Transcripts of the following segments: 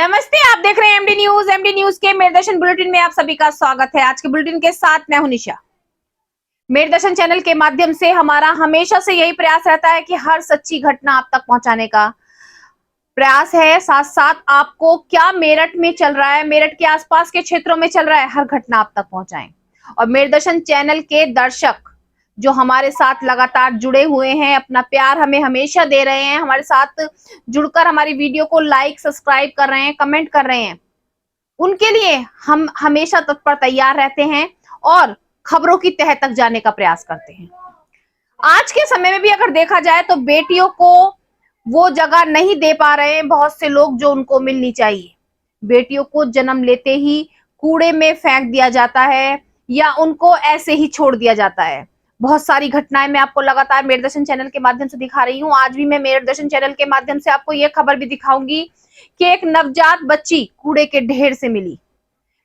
नमस्ते, आप देख रहे हैं एमडी न्यूज। एमडी न्यूज के मेरदर्शन बुलेटिन में आप सभी का स्वागत है। आज के बुलेटिन के साथ मैं हूं निशा। मेरदर्शन चैनल के माध्यम से हमारा हमेशा से यही प्रयास रहता है कि हर सच्ची घटना आप तक पहुंचाने का प्रयास है। साथ साथ आपको क्या मेरठ में चल रहा है, मेरठ के आसपास के क्षेत्रों में चल रहा है, हर घटना आप तक पहुंचाएं। और मेरदर्शन चैनल के दर्शक जो हमारे साथ लगातार जुड़े हुए हैं, अपना प्यार हमें हमेशा दे रहे हैं, हमारे साथ जुड़कर हमारी वीडियो को लाइक सब्सक्राइब कर रहे हैं, कमेंट कर रहे हैं, उनके लिए हम हमेशा तत्पर तैयार रहते हैं और खबरों की तह तक जाने का प्रयास करते हैं। आज के समय में भी अगर देखा जाए तो बेटियों को वो जगह नहीं दे पा रहे हैं बहुत से लोग जो उनको मिलनी चाहिए। बेटियों को जन्म लेते ही कूड़े में फेंक दिया जाता है या उनको ऐसे ही छोड़ दिया जाता है। बहुत सारी घटनाएं मैं आपको लगातार मेरदर्शन चैनल के माध्यम से दिखा रही हूँ। आज भी मैं मेरदर्शन चैनल के माध्यम से आपको यह खबर भी दिखाऊंगी कि एक नवजात बच्ची कूड़े के ढेर से मिली,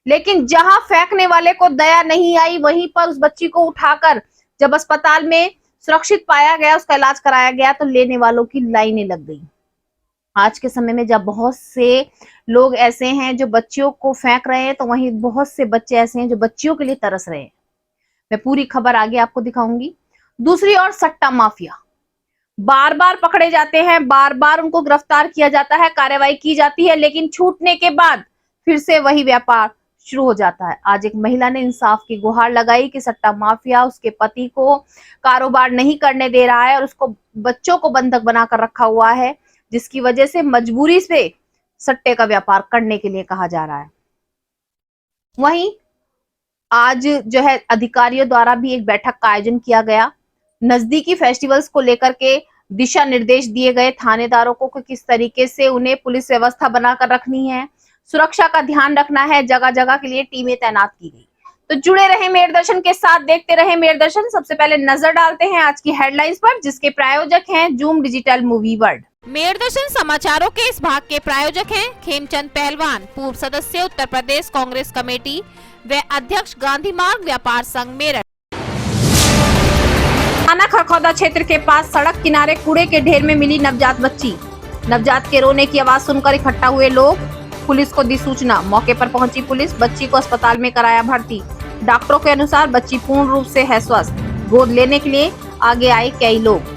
लेकिन जहां फेंकने वाले को दया नहीं आई, वहीं पर उस बच्ची को उठाकर जब अस्पताल में सुरक्षित पाया गया, उसका इलाज कराया गया, तो लेने वालों की लाइनें लग गई। आज के समय में जब बहुत से लोग ऐसे हैं जो बच्चियों को फेंक रहे हैं, तो वहीं बहुत से बच्चे ऐसे हैं जो बच्चियों के लिए तरस रहे हैं। मैं पूरी खबर आगे आपको दिखाऊंगी। दूसरी ओर सट्टा माफिया बार बार पकड़े जाते हैं, बार बार उनको गिरफ्तार किया जाता है, कार्रवाई की जाती है, लेकिन छूटने के बाद फिर से वही व्यापार शुरू हो जाता है। आज एक महिला ने इंसाफ की गुहार लगाई कि सट्टा माफिया उसके पति को कारोबार नहीं करने दे रहा है और उसको बच्चों को बंधक बनाकर रखा हुआ है, जिसकी वजह से मजबूरी से सट्टे का व्यापार करने के लिए कहा जा रहा है। वहीं आज जो है अधिकारियों द्वारा भी एक बैठक का आयोजन किया गया। नजदीकी फेस्टिवल्स को लेकर के दिशा निर्देश दिए गए थानेदारों को कि किस तरीके से उन्हें पुलिस व्यवस्था बनाकर रखनी है, सुरक्षा का ध्यान रखना है, जगह जगह के लिए टीमें तैनात की गई। तो जुड़े रहे मेरदर्शन के साथ, देखते रहे मेरदर्शन। सबसे पहले नजर डालते हैं आज की हेडलाइंस पर, जिसके प्रायोजक हैं जूम डिजिटल मूवी वर्ल्ड। मेरदर्शन समाचारों के इस भाग के प्रायोजक हैं खेमचंद पहलवान, पूर्व सदस्य उत्तर प्रदेश कांग्रेस कमेटी व अध्यक्ष गांधी मार्ग व्यापार संघ मेरठ। थाना खरखौदा क्षेत्र के पास सड़क किनारे कूड़े के ढेर में मिली नवजात बच्ची। नवजात के रोने की आवाज सुनकर इकट्ठा हुए लोग, पुलिस को दी सूचना। मौके पर पहुंची पुलिस, बच्ची को अस्पताल में कराया भर्ती। डॉक्टरों के अनुसार बच्ची पूर्ण रूप से है स्वस्थ। गोद लेने के लिए आगे आए कई लोग।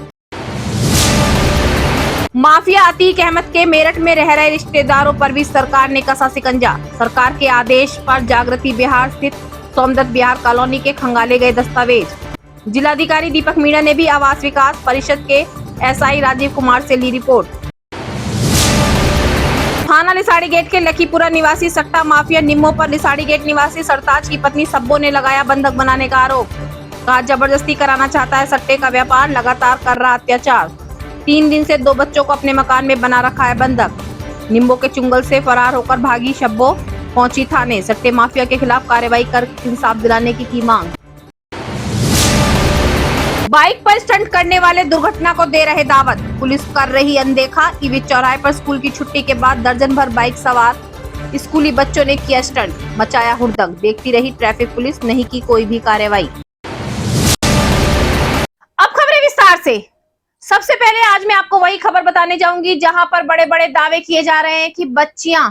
माफिया अतीक अहमद के मेरठ में रह रहे रिश्तेदारों पर भी सरकार ने कसा शिकंजा। सरकार के आदेश पर जागृति बिहार स्थित सोमदत्त बिहार कॉलोनी के खंगाले गए दस्तावेज। जिलाधिकारी दीपक मीणा ने भी आवास विकास परिषद के एसआई राजीव कुमार से ली रिपोर्ट। थाना लिसाड़ी गेट के लखीपुरा निवासी सट्टा माफिया निम्मो पर लिसाड़ी गेट निवासी सरताज की पत्नी सब्बो ने लगाया बंधक बनाने का आरोप। कहा जबरदस्ती कराना चाहता है सट्टे का व्यापार, लगातार कर रहा अत्याचार। 3 दिन से 2 बच्चों को अपने मकान में बना रखा है बंधक। निम्बो के चुंगल से फरार होकर भागी शब्बो पहुंची थाने। सट्टे माफिया के खिलाफ कार्रवाई कर इंसाफ दिलाने की मांग। बाइक पर स्टंट करने वाले दुर्घटना को दे रहे दावत, पुलिस कर रही अनदेखा। ईवी चौराहे पर स्कूल की छुट्टी के बाद दर्जन भर बाइक सवार स्कूली बच्चों ने किया स्टंट, मचाया हुड़दंग। देखती रही ट्रैफिक पुलिस, नहीं की कोई भी कार्रवाई। अब खबरें विस्तार से। सबसे पहले आज मैं आपको वही खबर बताने जाऊंगी जहां पर बड़े बड़े दावे किए जा रहे हैं कि बच्चियां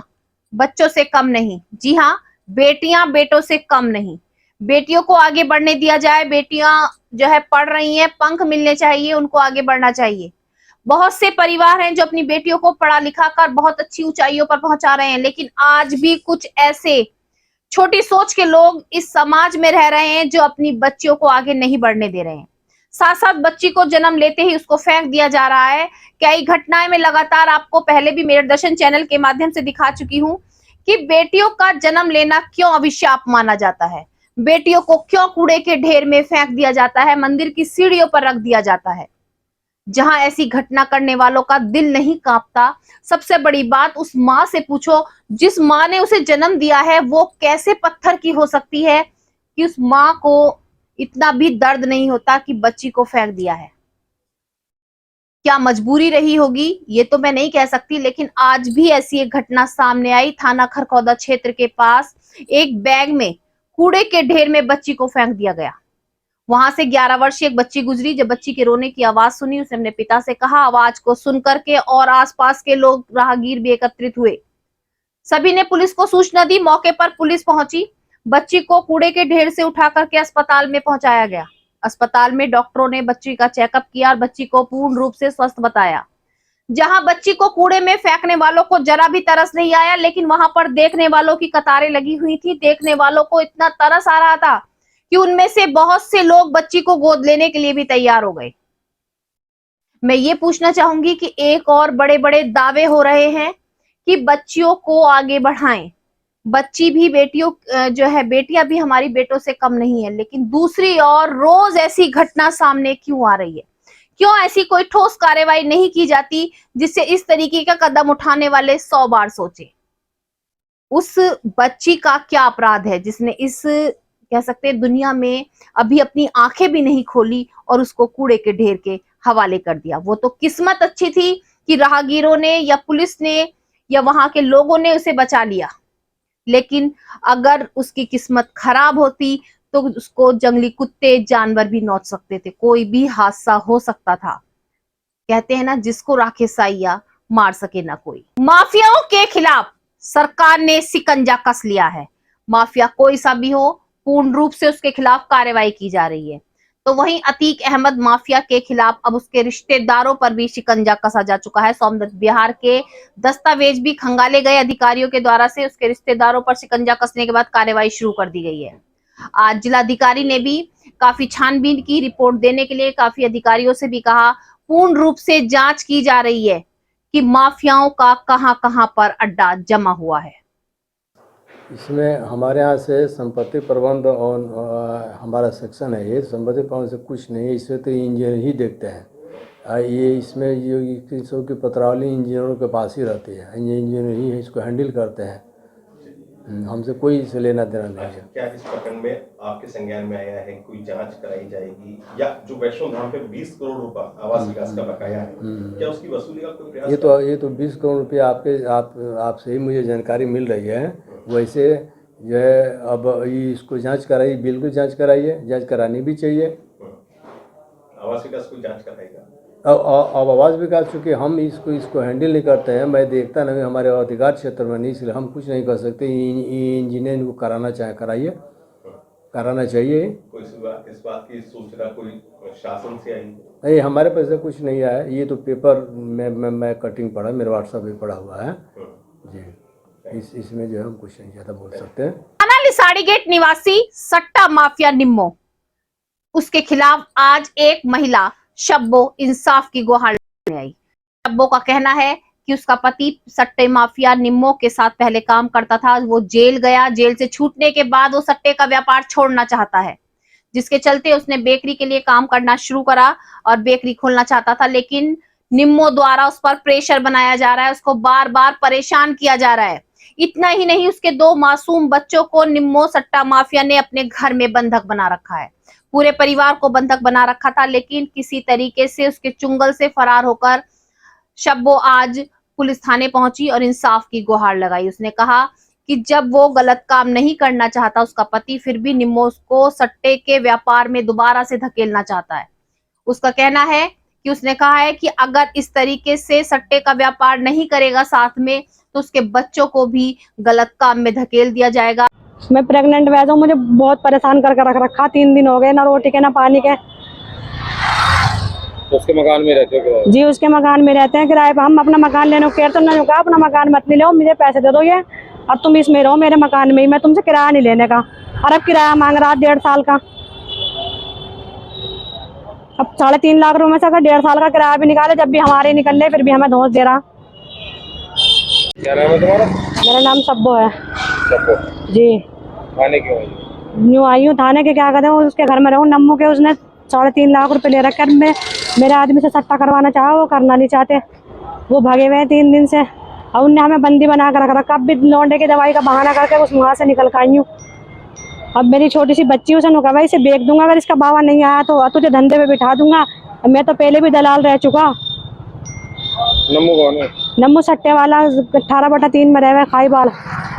बच्चों से कम नहीं। जी हाँ, बेटियां बेटों से कम नहीं। बेटियों को आगे बढ़ने दिया जाए। बेटियां जो है पढ़ रही हैं, पंख मिलने चाहिए, उनको आगे बढ़ना चाहिए। बहुत से परिवार हैं जो अपनी बेटियों को पढ़ा लिखा कर बहुत अच्छी ऊंचाइयों पर पहुंचा रहे हैं, लेकिन आज भी कुछ ऐसे छोटी सोच के लोग इस समाज में रह रहे हैं जो अपनी बच्चियों को आगे नहीं बढ़ने दे रहे हैं। साथ साथ बच्ची को जन्म लेते ही उसको फेंक दिया जा रहा है। कई घटनाएं मैं लगातार आपको पहले भी मेरदर्शन चैनल के माध्यम से दिखा चुकी हूं कि बेटियों का जन्म लेना क्यों अभिशाप माना जाता है, बेटियों को क्यों कूड़े के ढेर में फेंक दिया जाता है, मंदिर की सीढ़ियों पर रख दिया जाता है। जहां ऐसी घटना करने वालों का दिल नहीं कांपता। सबसे बड़ी बात, उस माँ से पूछो जिस माँ ने उसे जन्म दिया है, वो कैसे पत्थर की हो सकती है कि उस माँ को इतना भी दर्द नहीं होता कि बच्ची को फेंक दिया है। क्या मजबूरी रही होगी ये तो मैं नहीं कह सकती, लेकिन आज भी ऐसी एक घटना सामने आई। थाना खरखौदा क्षेत्र के पास एक बैग में कूड़े के ढेर में बच्ची को फेंक दिया गया। वहां से 11 वर्षीय एक बच्ची गुजरी। जब बच्ची के रोने की आवाज सुनी, उसने अपने पिता से कहा। आवाज को सुनकर के और आसपास के लोग राहगीर भी एकत्रित हुए। सभी ने पुलिस को सूचना दी। मौके पर पुलिस पहुंची। बच्ची को कूड़े के ढेर से उठा करके अस्पताल में पहुंचाया गया। अस्पताल में डॉक्टरों ने बच्ची का चेकअप किया और बच्ची को पूर्ण रूप से स्वस्थ बताया। जहां बच्ची को कूड़े में फेंकने वालों को जरा भी तरस नहीं आया, लेकिन वहां पर देखने वालों की कतारें लगी हुई थी। देखने वालों को इतना तरस आ रहा था कि उनमें से बहुत से लोग बच्ची को गोद लेने के लिए भी तैयार हो गए। मैं ये पूछना चाहूंगी कि एक और बड़े बड़े दावे हो रहे हैं कि बच्चियों को आगे बढ़ाएं। बच्ची भी बेटियों बेटियां भी हमारी बेटों से कम नहीं है, लेकिन दूसरी और रोज ऐसी घटना सामने क्यों आ रही है? क्यों ऐसी कोई ठोस कार्रवाई नहीं की जाती जिससे इस तरीके का कदम उठाने वाले 100 बार सोचे? उस बच्ची का क्या अपराध है जिसने इस कह सकते हैं दुनिया में अभी अपनी आंखें भी नहीं खोली और उसको कूड़े के ढेर के हवाले कर दिया? वो तो किस्मत अच्छी थी कि राहगीरों ने या पुलिस ने या वहां के लोगों ने उसे बचा लिया, लेकिन अगर उसकी किस्मत खराब होती तो उसको जंगली कुत्ते जानवर भी नोच सकते थे, कोई भी हादसा हो सकता था। कहते हैं ना, जिसको राखे साइया मार सके ना कोई। माफियाओं के खिलाफ सरकार ने शिकंजा कस लिया है। माफिया कोई सा भी हो, पूर्ण रूप से उसके खिलाफ कार्रवाई की जा रही है। तो वहीं अतीक अहमद माफिया के खिलाफ अब उसके रिश्तेदारों पर भी शिकंजा कसा जा चुका है। सोमदत्त बिहार के दस्तावेज भी खंगाले गए अधिकारियों के द्वारा से। उसके रिश्तेदारों पर शिकंजा कसने के बाद कार्रवाई शुरू कर दी गई है। आज जिलाधिकारी ने भी काफी छानबीन की, रिपोर्ट देने के लिए काफी अधिकारियों से भी कहा। पूर्ण रूप से जांच की जा रही है कि माफियाओं का कहां-कहां पर अड्डा जमा हुआ है। इसमें हमारे यहाँ से संपत्ति प्रबंध और हमारा सेक्शन है, ये संपत्ति प्रबंध से कुछ नहीं है। इसमें तो इंजीनियर ही देखते हैं। ये इसमें ये सब की पत्रावली इंजीनियरों के पास ही रहती है। इंजीनियर ही इसको हैंडल करते हैं। हमसे कोई इसे लेना देना नहीं है। क्या इस प्रकरण में आपके संज्ञान में आया है, कोई जांच कराई जाएगी, या जो वैष्णो धाम पे 20 करोड़ रुपया आवास विकास का बकाया है, क्या उसकी वसूली का कोई प्रयास? ये तो 20 करोड़ रुपये आपसे ही मुझे जानकारी मिल रही है। वैसे जो है अब इसको जांच कराइए, बिल्कुल जांच कराइए, जांच करानी भी चाहिए। आवास विकास कोई जांच कराएगा? अब आवास विकास, चूँकि हम इसको हैंडल नहीं करते हैं, मैं देखता नहीं, हमारे अधिकार क्षेत्र में नहीं, इसलिए हम कुछ नहीं कर सकते। इंजीनियर को कराना कराइए, कराना चाहिए। कोई इस बात की सूचना कोई शासन से आई? नहीं, हमारे पास कुछ नहीं आया। ये तो पेपर मैं कटिंग पढ़ा, मेरे व्हाट्सएप पे पड़ा हुआ है जी। इसमें जो है हम कुछ नहीं ज़्यादा बोल सकते हैं। थाना लिसाड़ी गेट निवासी सट्टा माफिया निम्मो, उसके खिलाफ आज एक महिला शब्बो इंसाफ की गुहार लगाने आई। शब्बो का कहना है कि उसका पति सट्टे माफिया निम्मो के साथ पहले काम करता था। वो जेल गया, जेल से छूटने के बाद वो सट्टे का व्यापार छोड़ना चाहता है, जिसके चलते उसने बेकरी के लिए काम करना शुरू करा और बेकरी खोलना चाहता था, लेकिन निम्मो द्वारा उस पर प्रेशर बनाया जा रहा है, उसको बार बार परेशान किया जा रहा है। इतना ही नहीं, उसके 2 मासूम बच्चों को निम्मो सट्टा माफिया ने अपने घर में बंधक बना रखा है। पूरे परिवार को बंधक बना रखा था, लेकिन किसी तरीके से उसके चुंगल से फरार होकर शब्बो आज पुलिस थाने पहुंची और इंसाफ की गुहार लगाई। उसने कहा कि जब वो गलत काम नहीं करना चाहता उसका पति, फिर भी निम्मो को सट्टे के व्यापार में दोबारा से धकेलना चाहता है। उसका कहना है कि उसने कहा है कि अगर इस तरीके से सट्टे का व्यापार नहीं करेगा साथ में, तो उसके बच्चों को भी गलत काम में धकेल दिया जाएगा। मैं प्रेग्नेंट वैसे मुझे बहुत परेशान करके रख रखा। 3 दिन हो गए, ना रोटी के ना पानी के। तो उसके मकान में रहते हो? जी, उसके मकान में रहते हैं किराए पे। हम अपना मकान लेने को तो ना, कहा अपना मकान मत ले लो, मुझे पैसे दे दो ये, और तुम इसमें रहो मेरे मकान में ही, मैं तुमसे किराया नहीं लेने का। और अब किराया मांग रहा 1.5 साल का। अब 3.5 लाख रुपए में से अगर 1.5 साल का किराया भी निकाले, जब भी हमारे निकल ले, फिर भी हमें धोस दे रहा। क्या नाम है तुम्हारा? मेरा नाम सब्बो है। सब्बो जी। थाने क्यों आई? न्यू आई हूँ थाने के, क्या कहते हैं, उसके घर में रहूँ नम्मू के। उसने 3.5 लाख रुपए ले रखे हैं। मेरे आदमी से सट्टा करवाना चाहा, वो करना नहीं चाहते। वो भागे हुए हैं 3 दिन से, और उनने हमें बंदी बना कर रख रखा। अब भी लौंडे की दवाई का बहाना करके उस वहाँ से निकल कर आई हूँ। अब मेरी छोटी सी बच्ची, उसे नुका भाई इसे बेच दूंगा, अगर इसका बाबा नहीं आया तो तुझे धंधे पे बिठा दूंगा। मैं तो पहले भी दलाल रह चुका। नम्मू कौन है? नम्मू सट्टे वाला 18/3 में रह हुए खाईबाल।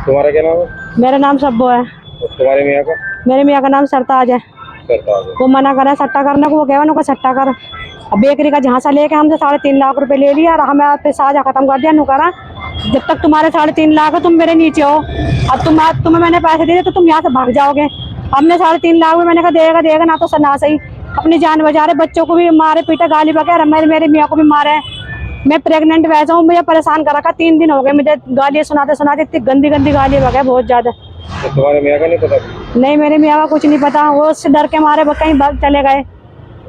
तुम्हारा क्या नाम है? मेरा नाम सब्बो है। तुम्हारे मियाँ का? मेरे मियाँ का नाम सरताज है। वो मना करे सट्टा करने को, वो कहे उनको सट्टा कर। अब बेकरी का झांसा लेके हमसे 3.5 लाख रुपए ले लिया और हमें साझा खत्म कर दिया। नुकरा जब तक तुम्हारे 3.5 लाख है तुम मेरे नीचे हो। अब तुम्हें मैंने पैसे दिए तो तुम यहाँ से भाग जाओगे। हमने 3.5 लाख में मैंने कहा देगा ना तो ना सही, अपनी जान बचा रहे, बच्चों को भी मारे पीटे, गाली वगैरह, मेरे मियाँ को भी मारे। मैं प्रेग्नेंट वैसा हूँ, मुझे परेशान कर रखा। 3 दिन हो गए मुझे गालियाँ सुनाते इतनी गंदी गाली वगैरह बहुत ज्यादा। तो तुम्हारे मियाँ का नहीं पता? नहीं, मेरे मियाँ का कुछ नहीं पता, वो उससे डर के मारे कहीं भाग चले गए।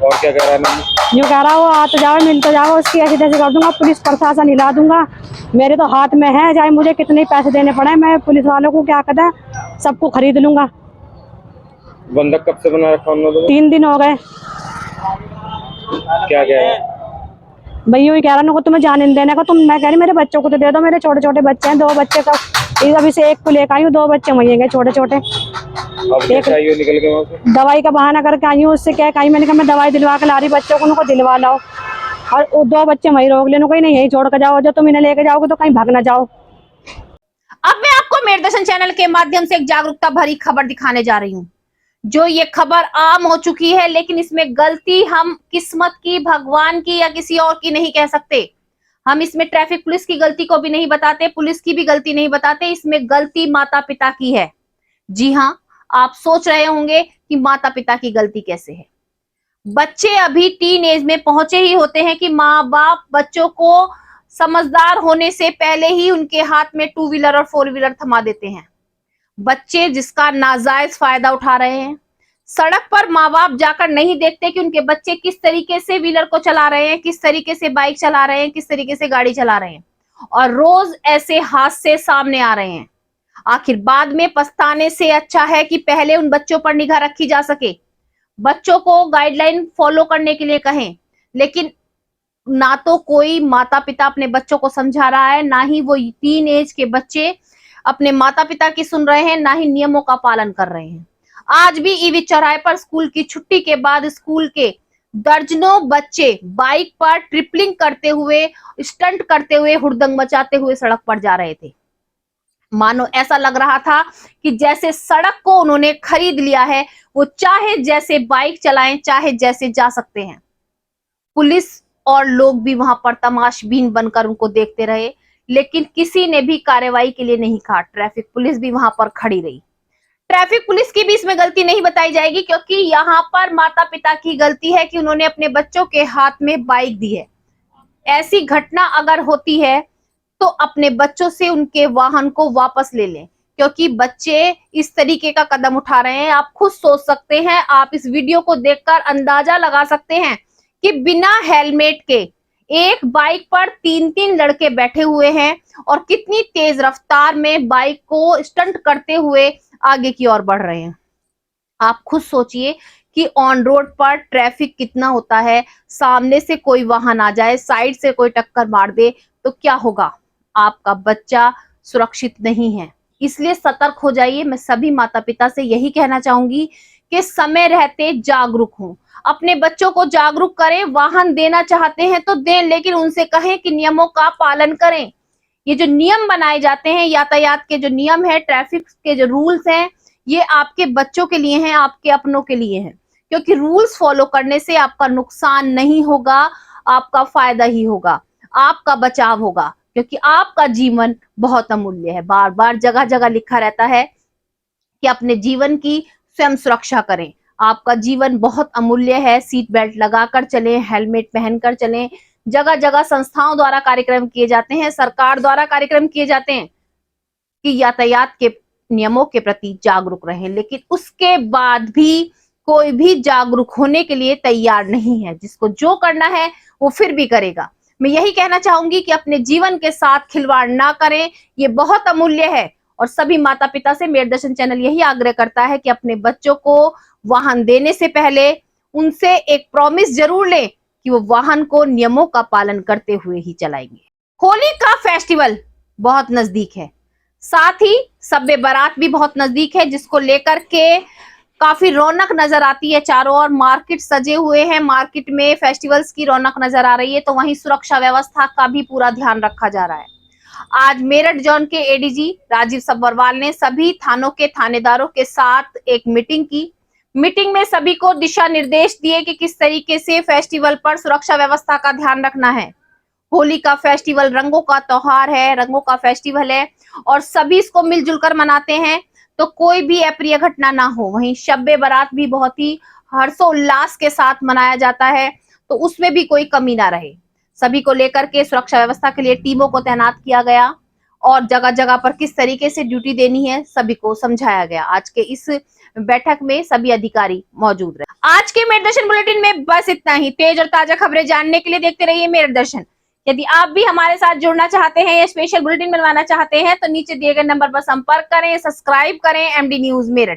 और क्या कह रहा है? जो कह रहा वो आ तो जाओ, मिल तो जाओ, उसकी ऐसी तैसी कर दूंगा, पुलिस प्रशासन हिला दूंगा। मेरे तो हाथ में है, चाहे मुझे कितने पैसे देने पड़े, मैं पुलिस वालों को क्या कहता है सबको खरीद लूंगा। बंधक कब से बना रखा उन्होंने? 3 दिन हो गए। क्या कह रहा है? भैया कह रहा तुम्हें जाने नहीं देने का। मैं कह रही मेरे बच्चों को तो दे दो, मेरे छोटे छोटे बच्चे हैं, 2 बच्चे का अभी से 1 को लेकर आई हूँ, 2 बच्चे वही हैं छोटे छोटे। अब कैसे आई हो निकल के वहाँ से? दवाई का बहाना करके आई हूँ, उससे क्या कहीं मैंने कहा मैं दवाई दिलवा के ला रही बच्चों को, उनको दिलवा लाओ। और 2 बच्चे वहीं रोक लेने, कोई नहीं यही छोड़ कर जाओ, जो तुम इन्हें लेके जाओगे तो कहीं भाग ना जाओ। अब मैं आपको मेरदर्शन चैनल के माध्यम से एक जागरूकता भरी खबर दिखाने जा रही हूँ। जो ये खबर आम हो चुकी है, लेकिन इसमें गलती हम किस्मत की, भगवान की या किसी और की नहीं कह सकते। हम इसमें ट्रैफिक पुलिस की गलती को भी नहीं बताते, पुलिस की भी गलती नहीं बताते, इसमें गलती माता पिता की है। जी हाँ, आप सोच रहे होंगे कि माता पिता की गलती कैसे है। बच्चे अभी टीन एज में पहुंचे ही होते हैं कि माँ बाप बच्चों को समझदार होने से पहले ही उनके हाथ में 2 व्हीलर और 4 व्हीलर थमा देते हैं। बच्चे जिसका नाजायज फायदा उठा रहे हैं। सड़क पर माँ बाप जाकर नहीं देखते कि उनके बच्चे किस तरीके से व्हीलर को चला रहे हैं, किस तरीके से बाइक चला रहे हैं, किस तरीके से गाड़ी चला रहे हैं, और रोज ऐसे हादसे सामने आ रहे हैं। आखिर बाद में पछताने से अच्छा है कि पहले उन बच्चों पर निगाह रखी जा सके, बच्चों को गाइडलाइन फॉलो करने के लिए कहें। लेकिन ना तो कोई माता पिता अपने बच्चों को समझा रहा है, ना ही वो टीन एज के बच्चे अपने माता पिता की सुन रहे हैं, ना ही नियमों का पालन कर रहे हैं। आज भी ईवी चौराहे पर स्कूल की छुट्टी के बाद स्कूल के दर्जनों बच्चे बाइक पर ट्रिपलिंग करते हुए, स्टंट करते हुए, हुड़दंग मचाते हुए सड़क पर जा रहे थे। मानो ऐसा लग रहा था कि जैसे सड़क को उन्होंने खरीद लिया है, वो चाहे जैसे बाइक चलाएं, चाहे जैसे जा सकते हैं। पुलिस और लोग भी वहां पर तमाशबीन बनकर उनको देखते रहे, लेकिन किसी ने भी कार्रवाई के लिए नहीं कहा। ट्रैफिक पुलिस भी वहां पर खड़ी रही। ट्रैफिक पुलिस की भी इसमें गलती नहीं बताई जाएगी, क्योंकि यहाँ पर माता पिता की गलती है कि उन्होंने अपने बच्चों के हाथ में बाइक दी है। ऐसी घटना अगर होती है तो अपने बच्चों से उनके वाहन को वापस ले लें, क्योंकि बच्चे इस तरीके का कदम उठा रहे हैं। आप खुद सोच सकते हैं, आप इस वीडियो को देखकर अंदाजा लगा सकते हैं कि बिना हेलमेट के एक बाइक पर 3-3 लड़के बैठे हुए हैं और कितनी तेज रफ्तार में बाइक को स्टंट करते हुए आगे की ओर बढ़ रहे हैं। आप खुद सोचिए कि ऑन रोड पर ट्रैफिक कितना होता है। सामने से कोई वाहन आ जाए, साइड से कोई टक्कर मार दे तो क्या होगा। आपका बच्चा सुरक्षित नहीं है, इसलिए सतर्क हो जाइए। मैं सभी माता पिता से यही कहना चाहूंगी कि समय रहते जागरूक हों, अपने बच्चों को जागरूक करें। वाहन देना चाहते हैं तो दें, लेकिन उनसे कहें कि नियमों का पालन करें। ये जो नियम बनाए जाते हैं, यातायात के जो नियम है, ट्रैफिक के जो रूल्स हैं, ये आपके बच्चों के लिए हैं, आपके अपनों के लिए हैं। क्योंकि रूल्स फॉलो करने से आपका नुकसान नहीं होगा, आपका फायदा ही होगा, आपका बचाव होगा, क्योंकि आपका जीवन बहुत अमूल्य है। बार बार जगह जगह लिखा रहता है कि अपने जीवन की स्वयं सुरक्षा करें। आपका जीवन बहुत अमूल्य है। सीट बेल्ट लगाकर चलें, हेलमेट पहनकर चलें। जगह जगह संस्थाओं द्वारा कार्यक्रम किए जाते हैं, सरकार द्वारा कार्यक्रम किए जाते हैं कि यातायात के नियमों के प्रति जागरूक रहें, लेकिन उसके बाद भी कोई भी जागरूक होने के लिए तैयार नहीं है। जिसको जो करना है वो फिर भी करेगा। मैं यही कहना चाहूंगी कि अपने जीवन के साथ खिलवाड़ ना करें, ये बहुत अमूल्य है। और सभी माता पिता से मेरदर्शन चैनल यही आग्रह करता है कि अपने बच्चों को वाहन देने से पहले उनसे एक प्रॉमिस जरूर लें कि वो वाहन को नियमों का पालन करते हुए ही चलाएंगे। होली का फेस्टिवल बहुत नजदीक है, साथ ही शब-ए बारात भी बहुत नजदीक है, जिसको लेकर के काफी रौनक नजर आती है। चारों ओर मार्केट सजे हुए हैं, मार्केट में फेस्टिवल्स की रौनक नजर आ रही है। तो वहीं सुरक्षा व्यवस्था का भी पूरा ध्यान रखा जा रहा है। आज मेरठ जोन के एडीजी राजीव सब्बरवाल ने सभी थानों के थानेदारों के साथ एक मीटिंग की। मीटिंग में सभी को दिशा निर्देश दिए कि किस तरीके से फेस्टिवल पर सुरक्षा व्यवस्था का ध्यान रखना है। होली का फेस्टिवल रंगों का त्योहार है, रंगों का फेस्टिवल है और सभी इसको मिलजुल कर मनाते हैं, तो कोई भी अप्रिय घटना ना हो। वहीं शब-ए बारात भी बहुत ही हर्षोल्लास के साथ मनाया जाता है, तो उसमें भी कोई कमी ना रहे। सभी को लेकर के सुरक्षा व्यवस्था के लिए टीमों को तैनात किया गया और जगह जगह पर किस तरीके से ड्यूटी देनी है सभी को समझाया गया। आज के इस बैठक में सभी अधिकारी मौजूद रहे। आज के मेरठ दर्शन बुलेटिन में बस इतना ही। तेज और ताजा खबरें जानने के लिए देखते रहिए मेरठ दर्शन। यदि आप भी हमारे साथ जुड़ना चाहते हैं या स्पेशल बुलेटिन बनवाना चाहते हैं तो नीचे दिए गए नंबर पर संपर्क करें, सब्सक्राइब करें एमडी न्यूज मेरठ।